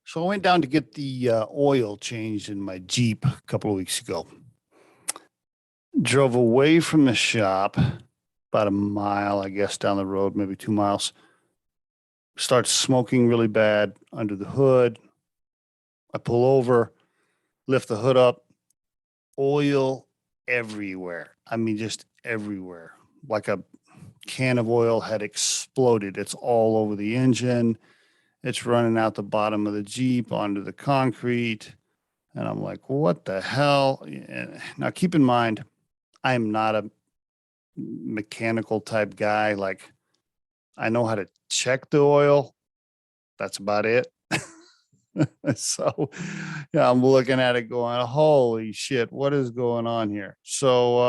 So I went down to get the oil changed in my Jeep a couple of weeks ago. Drove away from the shop about a mile, I guess, down the road, maybe 2 miles. Starts smoking really bad under the hood. I pull over, lift the hood up, oil everywhere. I mean, just everywhere. Like a can of oil had exploded. It's all over the engine. It's running out the bottom of the Jeep onto the concrete. And I'm like, what the hell? Now, keep in mind, I am not a mechanical type guy. Like, I know how to check the oil. That's about it. So, yeah, I'm looking at it going, holy shit, what is going on here? So,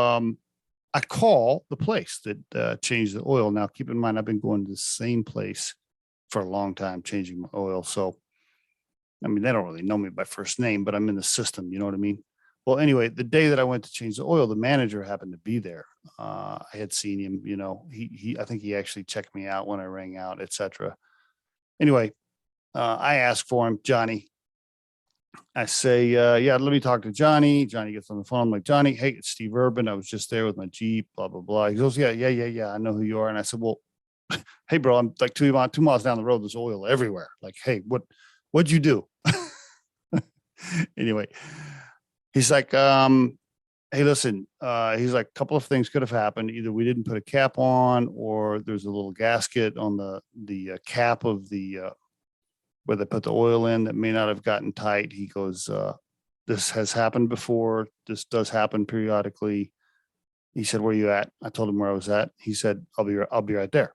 I call the place that changed the oil. Now, keep in mind, I've been going to the same place for a long time, changing my oil. So, I mean, they don't really know me by first name, but I'm in the system. You know what I mean? Well, anyway, the day that I went to change the oil, the manager happened to be there. I had seen him. I think he actually checked me out when I rang out, etc. Anyway, I asked for him, Johnny. I say, yeah, let me talk to Johnny. Johnny gets on the phone. I'm like, Johnny, hey, it's Steve Urban. I was just there with my Jeep, blah, blah, blah. He goes, yeah. I know who you are. And I said, well, hey, bro, I'm like 2 miles down the road. There's oil everywhere. Like, hey, what'd you do? Anyway, he's like, hey, listen, he's like, a couple of things could have happened. Either we didn't put a cap on, or there's a little gasket on the cap of the where they put the oil in that may not have gotten tight. He goes, this has happened before. This does happen periodically. He said, where are you at? I told him where I was at. He said, I'll be right there.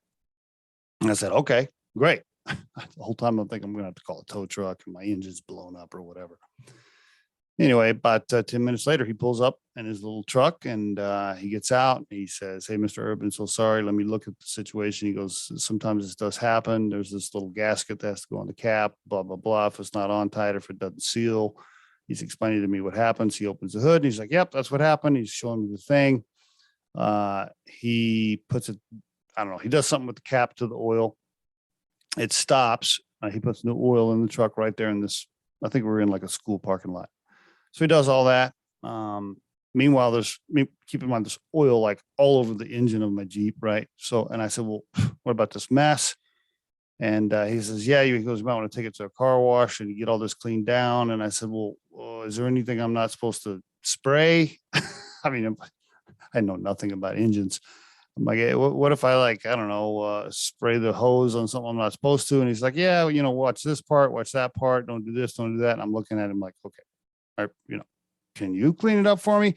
And I said, okay, great. The whole time I'm thinking I'm going to have to call a tow truck and my engine's blown up or whatever. Anyway, about 10 minutes later, he pulls up in his little truck and he gets out and he says, hey, Mr. Urban, so sorry. Let me look at the situation. He goes, sometimes this does happen. There's this little gasket that has to go on the cap, blah, blah, blah. If it's not on tight, if it doesn't seal. He's explaining to me what happens. He opens the hood and he's like, yep, that's what happened. He's showing me the thing. He puts it, I don't know, he does something with the cap to the oil. It stops. He puts new oil in the truck right there in this, I think we're in like a school parking lot. So he does all that. Meanwhile, keep in mind, there's oil like all over the engine of my Jeep, right? So, and I said, well, what about this mess? And he says, yeah, he goes, you might want to take it to a car wash and get all this cleaned down. And I said, well, is there anything I'm not supposed to spray? I mean, I know nothing about engines. I'm like, hey, what if I like, I don't know, spray the hose on something I'm not supposed to? And he's like, yeah, watch this part, watch that part. Don't do this, don't do that. And I'm looking at him like, okay. Can you clean it up for me?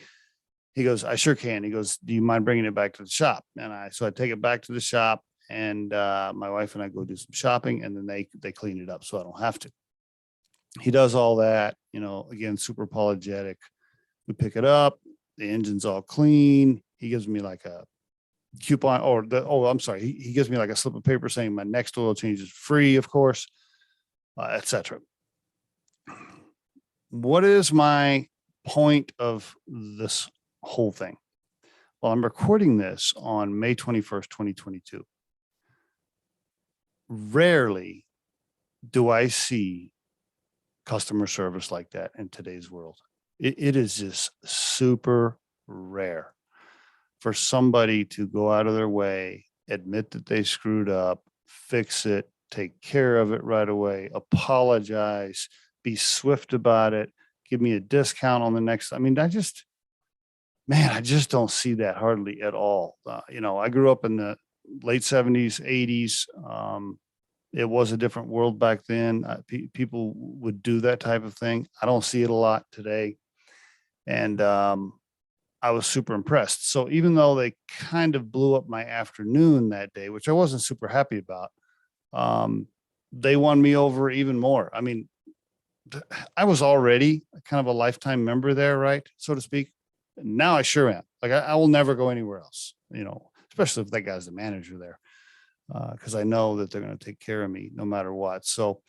He goes, I sure can. He goes, do you mind bringing it back to the shop? And so I take it back to the shop and my wife and I go do some shopping and then they clean it up so I don't have to. He does all that, again, super apologetic. We pick it up. The engine's all clean. He gives me like a coupon I'm sorry. He gives me like a slip of paper saying my next oil change is free, of course, etc. What is my point of this whole thing? Well, I'm recording this on May 21st, 2022. Rarely do I see customer service like that in today's world. It is just super rare for somebody to go out of their way, admit that they screwed up, fix it, take care of it right away, apologize, be swift about it, give me a discount on the next. I mean, I just don't see that hardly at all. I grew up in the late 70s, 80s. It was a different world back then. People would do that type of thing. I don't see it a lot today. And I was super impressed. So even though they kind of blew up my afternoon that day, which I wasn't super happy about, they won me over even more. I mean, I was already kind of a lifetime member there, right? So to speak. Now I sure am. Like I will never go anywhere else, especially if that guy's the manager there. Because I know that they're going to take care of me no matter what. So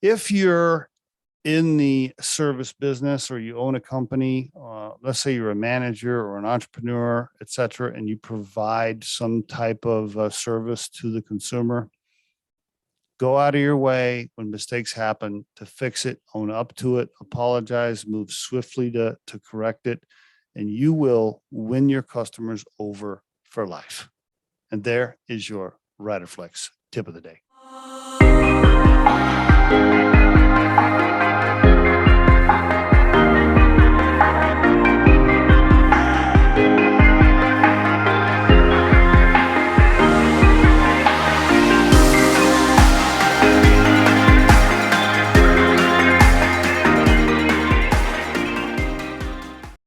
if you're in the service business or you own a company, let's say you're a manager or an entrepreneur, et cetera, and you provide some type of service to the consumer, Go out of your way when mistakes happen to fix it, own up to it, apologize, move swiftly to correct it, and you will win your customers over for life. And there is your RiderFlex tip of the day.